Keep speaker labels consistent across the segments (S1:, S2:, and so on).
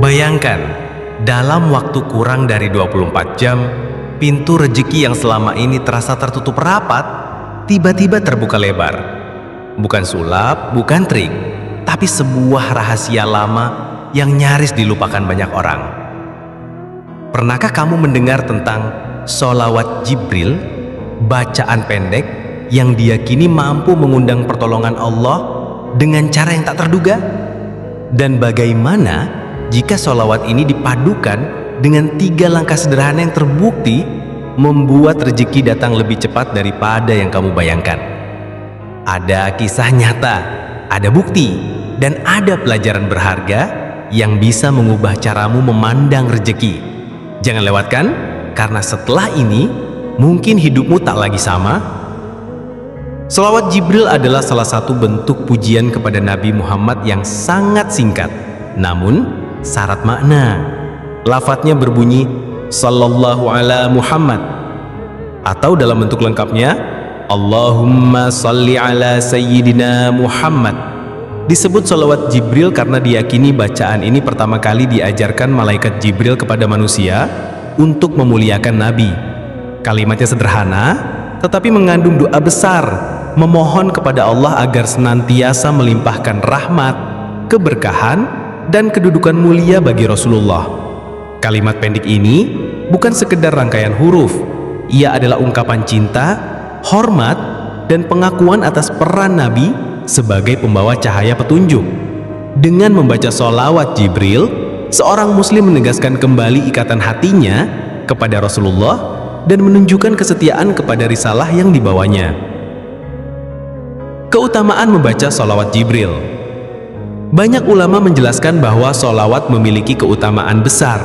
S1: Bayangkan, dalam waktu kurang dari 24 jam, pintu rezeki yang selama ini terasa tertutup rapat, tiba-tiba terbuka lebar. Bukan sulap, bukan trik, tapi sebuah rahasia lama yang nyaris dilupakan banyak orang. Pernahkah kamu mendengar tentang sholawat Jibril, bacaan pendek yang diyakini mampu mengundang pertolongan Allah dengan cara yang tak terduga? Dan bagaimana jika sholawat ini dipadukan dengan 3 langkah sederhana yang terbukti membuat rezeki datang lebih cepat daripada yang kamu bayangkan? Ada kisah nyata, ada bukti, dan ada pelajaran berharga yang bisa mengubah caramu memandang rezeki. Jangan lewatkan, karena setelah ini mungkin hidupmu tak lagi sama. Sholawat Jibril adalah salah satu bentuk pujian kepada Nabi Muhammad yang sangat singkat, namun syarat makna. Lafadznya berbunyi Sallallahu ala Muhammad, atau dalam bentuk lengkapnya Allahumma salli ala Sayyidina Muhammad. Disebut sholawat Jibril karena diyakini bacaan ini pertama kali diajarkan malaikat Jibril kepada manusia untuk memuliakan Nabi. Kalimatnya sederhana, tetapi mengandung doa besar, memohon kepada Allah agar senantiasa melimpahkan rahmat, keberkahan, dan kedudukan mulia bagi Rasulullah. Kalimat pendek ini bukan sekedar rangkaian huruf, ia adalah ungkapan cinta, hormat, dan pengakuan atas peran Nabi sebagai pembawa cahaya petunjuk. Dengan membaca sholawat Jibril, seorang muslim menegaskan kembali ikatan hatinya kepada Rasulullah dan menunjukkan kesetiaan kepada risalah yang dibawanya. Keutamaan membaca sholawat Jibril. Banyak ulama menjelaskan bahwa sholawat memiliki keutamaan besar.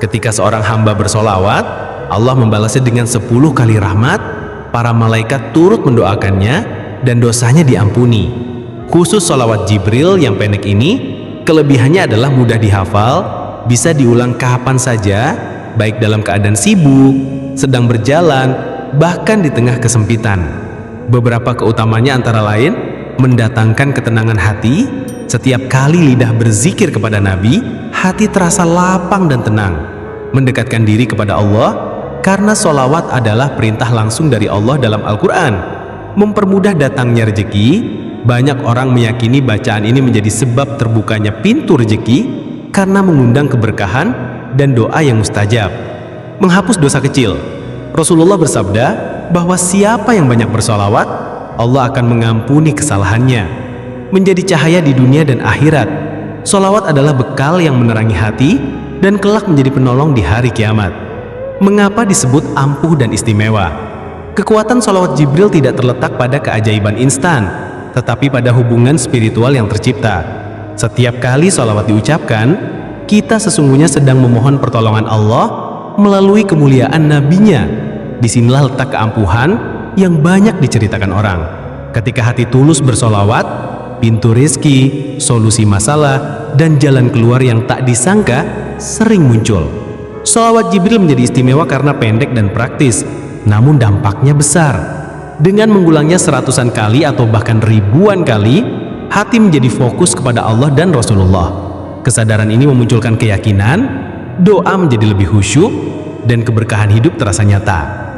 S1: Ketika seorang hamba bersolawat, Allah membalasnya dengan 10 kali rahmat, para malaikat turut mendoakannya, dan dosanya diampuni. Khusus sholawat Jibril yang pendek ini, kelebihannya adalah mudah dihafal, bisa diulang kapan saja, baik dalam keadaan sibuk, sedang berjalan, bahkan di tengah kesempitan. Beberapa keutamanya antara lain, mendatangkan ketenangan hati. Setiap kali lidah berzikir kepada Nabi, hati terasa lapang dan tenang. Mendekatkan diri kepada Allah, karena sholawat adalah perintah langsung dari Allah dalam Al-Quran. Mempermudah datangnya rezeki, banyak orang meyakini bacaan ini menjadi sebab terbukanya pintu rezeki karena mengundang keberkahan dan doa yang mustajab. Menghapus dosa kecil. Rasulullah bersabda bahwa siapa yang banyak bersolawat, Allah akan mengampuni kesalahannya. Menjadi cahaya di dunia dan akhirat. Solawat adalah bekal yang menerangi hati dan kelak menjadi penolong di hari kiamat. Mengapa disebut ampuh dan istimewa? Kekuatan solawat Jibril tidak terletak pada keajaiban instan, tetapi pada hubungan spiritual yang tercipta. Setiap kali solawat diucapkan, kita sesungguhnya sedang memohon pertolongan Allah melalui kemuliaan nabinya. Disinilah letak keampuhan yang banyak diceritakan orang. Ketika hati tulus bersolawat, pintu rezeki, solusi masalah, dan jalan keluar yang tak disangka sering muncul. Sholawat Jibril menjadi istimewa karena pendek dan praktis, namun dampaknya besar. Dengan mengulangnya 100-an kali atau bahkan ribuan kali, hati menjadi fokus kepada Allah dan Rasulullah. Kesadaran ini memunculkan keyakinan, doa menjadi lebih khusyuk, dan keberkahan hidup terasa nyata.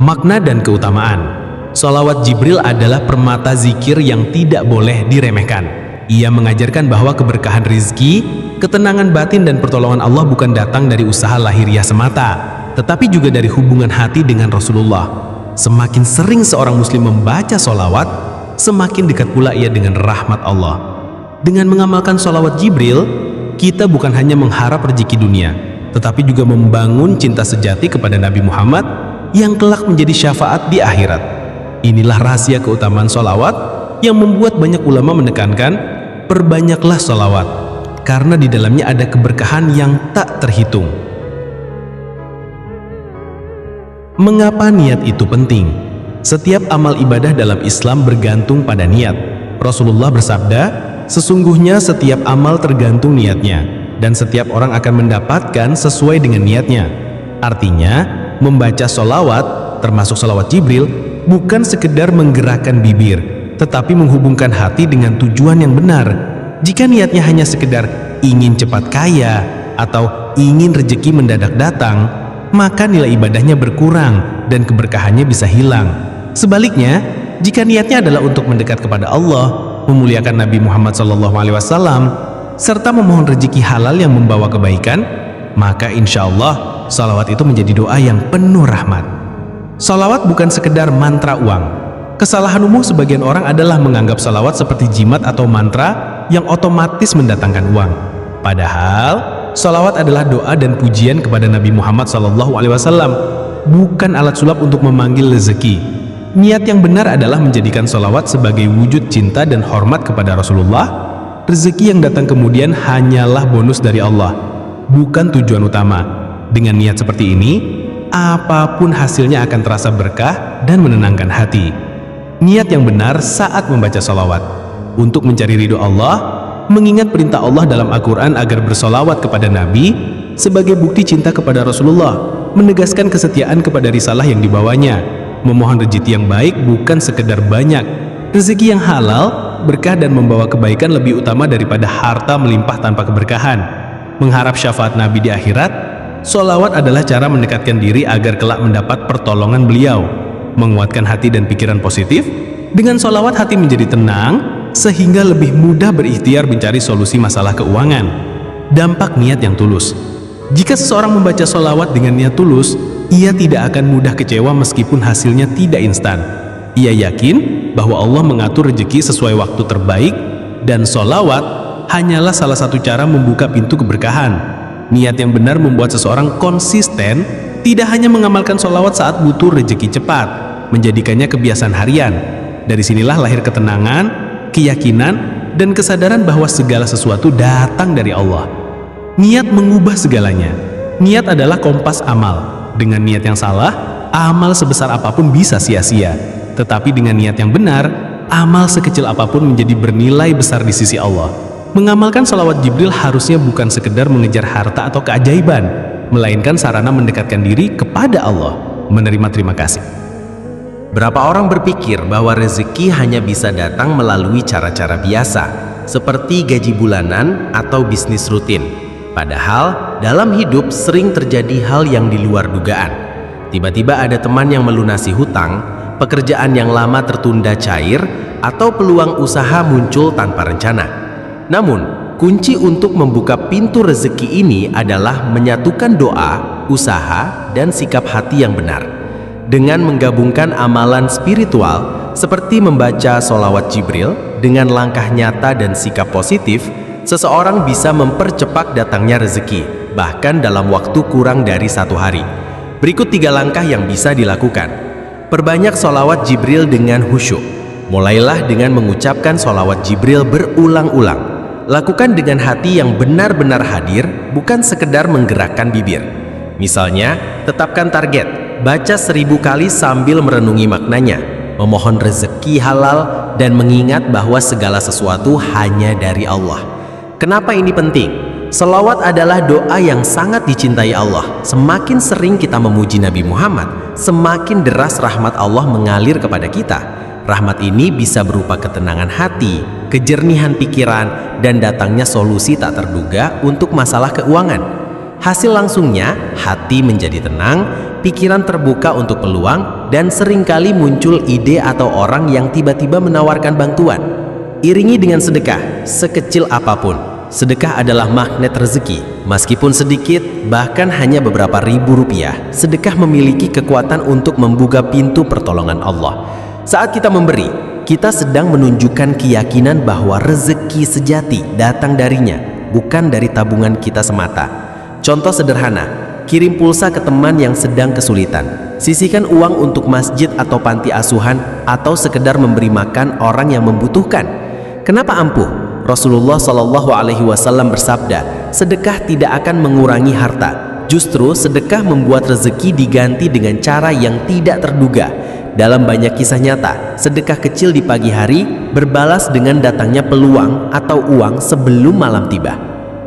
S1: Makna dan keutamaan. Sholawat Jibril adalah permata zikir yang tidak boleh diremehkan. Ia mengajarkan bahwa keberkahan rizki, ketenangan batin, dan pertolongan Allah bukan datang dari usaha lahiriah semata, tetapi juga dari hubungan hati dengan Rasulullah. Semakin sering seorang muslim membaca sholawat, semakin dekat pula ia dengan rahmat Allah. Dengan mengamalkan sholawat Jibril, kita bukan hanya mengharap rezeki dunia, tetapi juga membangun cinta sejati kepada Nabi Muhammad yang kelak menjadi syafaat di akhirat. Inilah rahasia keutamaan sholawat yang membuat banyak ulama menekankan, perbanyaklah sholawat, karena di dalamnya ada keberkahan yang tak terhitung. Mengapa niat itu penting? Setiap amal ibadah dalam Islam bergantung pada niat. Rasulullah bersabda, sesungguhnya setiap amal tergantung niatnya, dan setiap orang akan mendapatkan sesuai dengan niatnya. Artinya, membaca sholawat, termasuk sholawat Jibril, bukan sekedar menggerakkan bibir, tetapi menghubungkan hati dengan tujuan yang benar. Jika niatnya hanya sekedar ingin cepat kaya atau ingin rezeki mendadak datang, maka nilai ibadahnya berkurang dan keberkahannya bisa hilang. Sebaliknya, jika niatnya adalah untuk mendekat kepada Allah, memuliakan Nabi Muhammad SAW, serta memohon rezeki halal yang membawa kebaikan, maka insya Allah salawat itu menjadi doa yang penuh rahmat. Salawat bukan sekedar mantra uang. Kesalahan umum sebagian orang adalah menganggap salawat seperti jimat atau mantra yang otomatis mendatangkan uang. Padahal, salawat adalah doa dan pujian kepada Nabi Muhammad SAW, bukan alat sulap untuk memanggil rezeki. Niat yang benar adalah menjadikan salawat sebagai wujud cinta dan hormat kepada Rasulullah. Rezeki yang datang kemudian hanyalah bonus dari Allah, bukan tujuan utama. Dengan niat seperti ini, apapun hasilnya akan terasa berkah dan menenangkan hati. Niat yang benar saat membaca salawat untuk mencari ridho Allah, mengingat perintah Allah dalam Al-Quran agar bersolawat kepada Nabi sebagai bukti cinta kepada Rasulullah, menegaskan kesetiaan kepada risalah yang dibawanya, memohon rezeki yang baik bukan sekedar banyak. Rezeki yang halal, berkah dan membawa kebaikan lebih utama daripada harta melimpah tanpa keberkahan. Mengharap syafaat Nabi di akhirat, solawat adalah cara mendekatkan diri agar kelak mendapat pertolongan beliau. Menguatkan hati dan pikiran positif. Dengan solawat hati menjadi tenang, sehingga lebih mudah berikhtiar mencari solusi masalah keuangan. Dampak niat yang tulus. Jika seseorang membaca solawat dengan niat tulus, ia tidak akan mudah kecewa meskipun hasilnya tidak instan. Ia yakin bahwa Allah mengatur rezeki sesuai waktu terbaik, dan solawat hanyalah salah satu cara membuka pintu keberkahan. Niat yang benar membuat seseorang konsisten, tidak hanya mengamalkan solawat saat butuh rezeki cepat, menjadikannya kebiasaan harian. Dari sinilah lahir ketenangan, keyakinan, dan kesadaran bahwa segala sesuatu datang dari Allah. Niat mengubah segalanya. Niat adalah kompas amal. Dengan niat yang salah, amal sebesar apapun bisa sia-sia. Tetapi dengan niat yang benar, amal sekecil apapun menjadi bernilai besar di sisi Allah. Mengamalkan salawat Jibril harusnya bukan sekedar mengejar harta atau keajaiban, melainkan sarana mendekatkan diri kepada Allah, menerima terima kasih.
S2: Berapa orang berpikir bahwa rezeki hanya bisa datang melalui cara-cara biasa, seperti gaji bulanan atau bisnis rutin. Padahal, dalam hidup sering terjadi hal yang di luar dugaan. Tiba-tiba ada teman yang melunasi hutang, pekerjaan yang lama tertunda cair, atau peluang usaha muncul tanpa rencana. Namun, kunci untuk membuka pintu rezeki ini adalah menyatukan doa, usaha, dan sikap hati yang benar. Dengan menggabungkan amalan spiritual seperti membaca sholawat Jibril dengan langkah nyata dan sikap positif, seseorang bisa mempercepat datangnya rezeki, bahkan dalam waktu kurang dari 1 hari. Berikut 3 langkah yang bisa dilakukan. Perbanyak sholawat Jibril dengan khusyuk. Mulailah dengan mengucapkan sholawat Jibril berulang-ulang. Lakukan dengan hati yang benar-benar hadir, bukan sekedar menggerakkan bibir. Misalnya, tetapkan target. Baca 1000 kali sambil merenungi maknanya, memohon rezeki halal, dan mengingat bahwa segala sesuatu hanya dari Allah. Kenapa ini penting? Selawat adalah doa yang sangat dicintai Allah. Semakin sering kita memuji Nabi Muhammad, semakin deras rahmat Allah mengalir kepada kita. Rahmat ini bisa berupa ketenangan hati, kejernihan pikiran, dan datangnya solusi tak terduga untuk masalah keuangan. Hasil langsungnya, hati menjadi tenang, pikiran terbuka untuk peluang, dan seringkali muncul ide atau orang yang tiba-tiba menawarkan bantuan. Iringi dengan sedekah, sekecil apapun. Sedekah adalah magnet rezeki. Meskipun sedikit, bahkan hanya beberapa ribu rupiah, sedekah memiliki kekuatan untuk membuka pintu pertolongan Allah. Saat kita memberi, kita sedang menunjukkan keyakinan bahwa rezeki sejati datang darinya, bukan dari tabungan kita semata. Contoh sederhana, kirim pulsa ke teman yang sedang kesulitan, sisihkan uang untuk masjid atau panti asuhan, atau sekedar memberi makan orang yang membutuhkan. Kenapa ampuh? Rasulullah SAW bersabda, sedekah tidak akan mengurangi harta. Justru sedekah membuat rezeki diganti dengan cara yang tidak terduga. Dalam banyak kisah nyata, sedekah kecil di pagi hari berbalas dengan datangnya peluang atau uang sebelum malam tiba.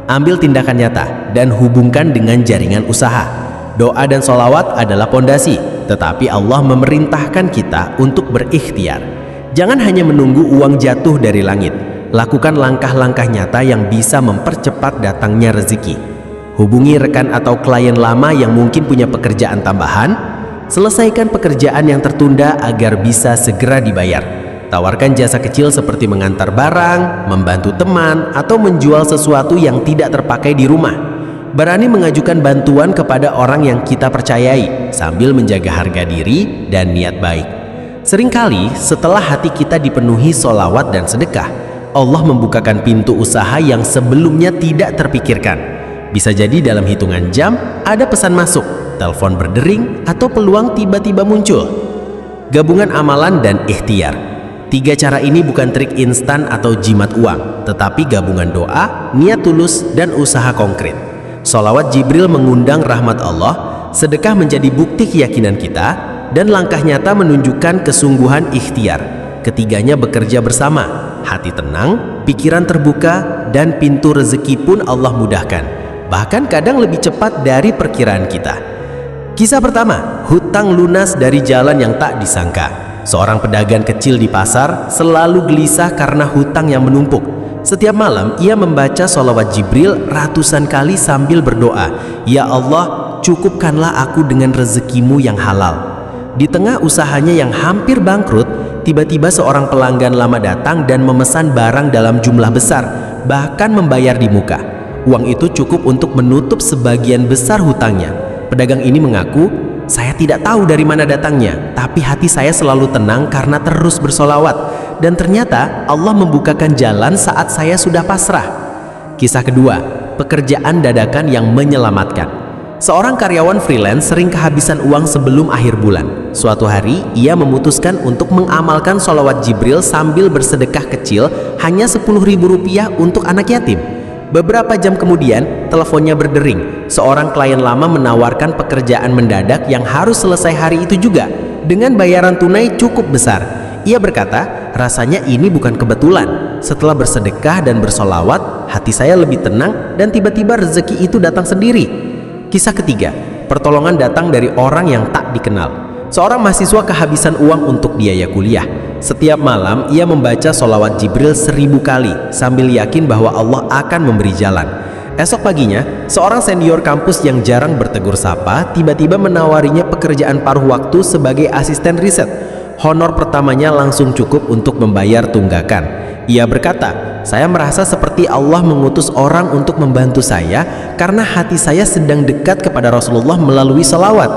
S2: Ambil tindakan nyata dan hubungkan dengan jaringan usaha. Doa dan sholawat adalah pondasi, tetapi Allah memerintahkan kita untuk berikhtiar. Jangan hanya menunggu uang jatuh dari langit. lakukan langkah-langkah nyata yang bisa mempercepat datangnya rezeki. Hubungi rekan atau klien lama yang mungkin punya pekerjaan tambahan. Selesaikan pekerjaan yang tertunda agar bisa segera dibayar. Tawarkan jasa kecil seperti mengantar barang, membantu teman, atau menjual sesuatu yang tidak terpakai di rumah. Berani mengajukan bantuan kepada orang yang kita percayai sambil menjaga harga diri dan niat baik. Seringkali setelah hati kita dipenuhi sholawat dan sedekah, Allah membukakan pintu usaha yang sebelumnya tidak terpikirkan. Bisa jadi dalam hitungan jam ada pesan masuk, telepon berdering, atau peluang tiba-tiba muncul. Gabungan amalan dan ikhtiar. 3 cara ini bukan trik instan atau jimat uang, tetapi gabungan doa, niat tulus, dan usaha konkret. Sholawat Jibril mengundang rahmat Allah, sedekah menjadi bukti keyakinan kita, dan langkah nyata menunjukkan kesungguhan ikhtiar. Ketiganya bekerja bersama, hati tenang, pikiran terbuka, dan pintu rezeki pun Allah mudahkan. Bahkan kadang lebih cepat dari perkiraan kita. Kisah pertama, hutang lunas dari jalan yang tak disangka. Seorang pedagang kecil di pasar selalu gelisah karena hutang yang menumpuk. Setiap malam ia membaca sholawat Jibril ratusan kali sambil berdoa, "Ya Allah, cukupkanlah aku dengan rezekimu yang halal." Di tengah usahanya yang hampir bangkrut, tiba-tiba seorang pelanggan lama datang dan memesan barang dalam jumlah besar, bahkan membayar di muka. Uang itu cukup untuk menutup sebagian besar hutangnya. Pedagang ini mengaku, "Saya tidak tahu dari mana datangnya, tapi hati saya selalu tenang karena terus bersolawat. Dan ternyata Allah membukakan jalan saat saya sudah pasrah." Kisah kedua, pekerjaan dadakan yang menyelamatkan. Seorang karyawan freelance sering kehabisan uang sebelum akhir bulan. Suatu hari, ia memutuskan untuk mengamalkan sholawat Jibril sambil bersedekah kecil hanya Rp10.000 untuk anak yatim. Beberapa jam kemudian, teleponnya berdering. Seorang klien lama menawarkan pekerjaan mendadak yang harus selesai hari itu juga, dengan bayaran tunai cukup besar. Ia berkata, "Rasanya ini bukan kebetulan. Setelah bersedekah dan bersolawat, hati saya lebih tenang dan tiba-tiba rezeki itu datang sendiri." Kisah ketiga, pertolongan datang dari orang yang tak dikenal. Seorang mahasiswa kehabisan uang untuk biaya kuliah. Setiap malam ia membaca sholawat Jibril 1000 kali sambil yakin bahwa Allah akan memberi jalan. Esok paginya, seorang senior kampus yang jarang bertegur sapa tiba-tiba menawarinya pekerjaan paruh waktu sebagai asisten riset. Honor pertamanya langsung cukup untuk membayar tunggakan. Ia berkata, "Saya merasa seperti Allah mengutus orang untuk membantu saya karena hati saya sedang dekat kepada Rasulullah melalui salawat."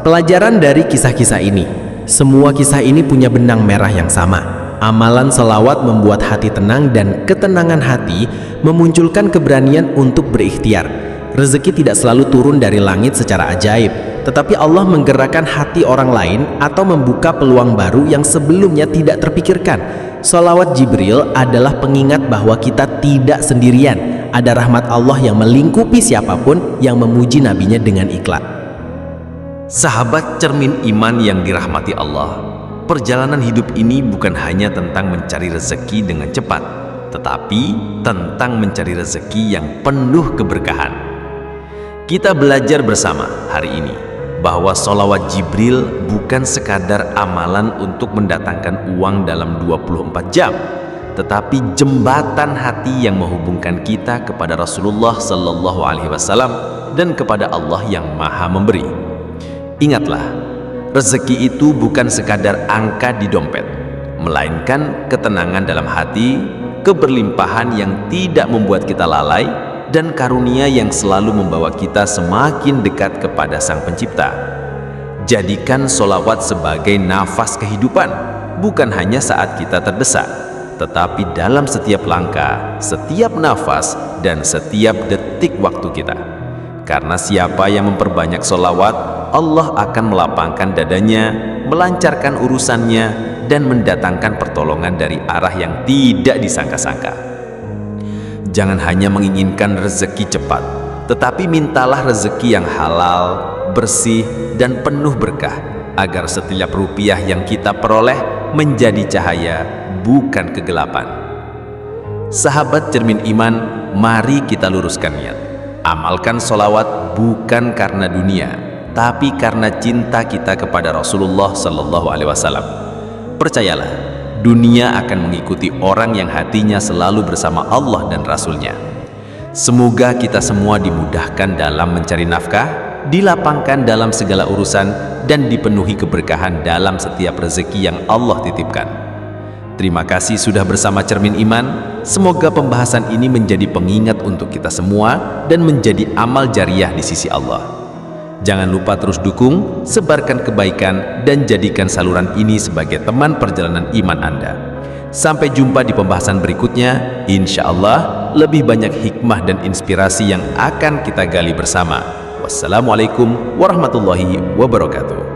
S2: Pelajaran dari kisah-kisah ini, semua kisah ini punya benang merah yang sama. Amalan salawat membuat hati tenang dan ketenangan hati memunculkan keberanian untuk berikhtiar. Rezeki tidak selalu turun dari langit secara ajaib, tetapi Allah menggerakkan hati orang lain atau membuka peluang baru yang sebelumnya tidak terpikirkan. Sholawat Jibril adalah pengingat bahwa kita tidak sendirian. Ada rahmat Allah yang melingkupi siapapun yang memuji nabinya dengan ikhlas.
S3: Sahabat cermin iman yang dirahmati Allah, perjalanan hidup ini bukan hanya tentang mencari rezeki dengan cepat, tetapi tentang mencari rezeki yang penuh keberkahan. Kita belajar bersama hari ini bahwa sholawat Jibril bukan sekadar amalan untuk mendatangkan uang dalam 24 jam, tetapi jembatan hati yang menghubungkan kita kepada Rasulullah Sallallahu Alaihi Wasallam dan kepada Allah yang Maha Memberi. Ingatlah, rezeki itu bukan sekadar angka di dompet, melainkan ketenangan dalam hati, keberlimpahan yang tidak membuat kita lalai, dan karunia yang selalu membawa kita semakin dekat kepada Sang Pencipta. Jadikan sholawat sebagai nafas kehidupan, bukan hanya saat kita terdesak, tetapi dalam setiap langkah, setiap nafas, dan setiap detik waktu kita. Karena siapa yang memperbanyak sholawat, Allah akan melapangkan dadanya, melancarkan urusannya, dan mendatangkan pertolongan dari arah yang tidak disangka-sangka. Jangan hanya menginginkan rezeki cepat, tetapi mintalah rezeki yang halal, bersih, dan penuh berkah, agar setiap rupiah yang kita peroleh menjadi cahaya, bukan kegelapan. Sahabat cermin iman, mari kita luruskan niat. Amalkan sholawat bukan karena dunia, tapi karena cinta kita kepada Rasulullah Sallallahu Alaihi Wasallam. Percayalah, dunia akan mengikuti orang yang hatinya selalu bersama Allah dan Rasul-Nya. Semoga kita semua dimudahkan dalam mencari nafkah, dilapangkan dalam segala urusan, dan dipenuhi keberkahan dalam setiap rezeki yang Allah titipkan. Terima kasih sudah bersama Cermin Iman. Semoga pembahasan ini menjadi pengingat untuk kita semua dan menjadi amal jariah di sisi Allah. Jangan lupa terus dukung, sebarkan kebaikan, dan jadikan saluran ini sebagai teman perjalanan iman Anda. Sampai jumpa di pembahasan berikutnya. Insya Allah lebih banyak hikmah dan inspirasi yang akan kita gali bersama. Wassalamualaikum warahmatullahi wabarakatuh.